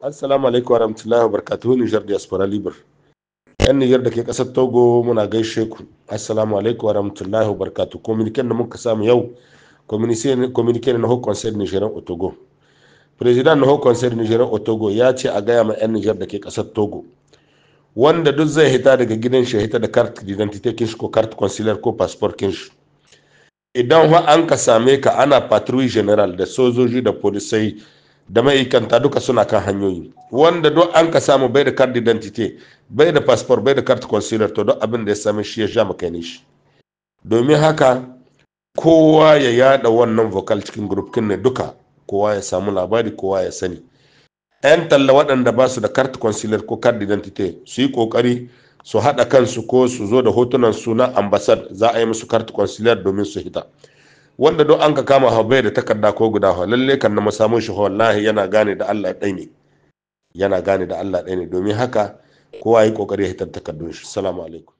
Assalamu alaikum wa rahmatullahi wa barakatuhu. Nijar Diaspora Libre. Yan Nijar da ke ƙasar Togo muna gaishe ku. Assalamu alaikum wa rahmatullahi wa barakatuhu. Kominiken da muka samu yau, kominiken na Haut Conseil Nigerian au Togo. President na Haut Conseil Nigerian au Togo ya ce a gaya ma 'yan Nijar da ke ƙasar Togo, wanda duk zai hita daga gidan shi hita da carte d'identité kin shi ko carte consulaire ko passport kin shi. Idan an ka same ka ana patrouille general da sojoji da polisai da ma'aikanta duka suna kan hanyoyi, wanda duk an ka samu bai da carte d'identité, bai da passport, bai da carte consulaire, to duk abin da ya same shi ya sha maka ne shi. Domin haka kowa ya yada wannan vocal cikin group kin ne duka, kowa ya samu labari, kowa ya sani. 'Yan talla waɗanda ba su da carte consulaire ko carte d'identité su yi kokari su haɗa kansu ko su zo da hotunan su na ambassade, za a yi musu carte consulaire domin su hita. Wanda don an ka kama bai da takarda ko guda lalle kan na samun shi wallahi yana gane da Allah ɗaya ne, yana gane da Allah ɗaya ne. Domin haka kowa yi kokari ya hitar takardun shi. Assalamu alaikum.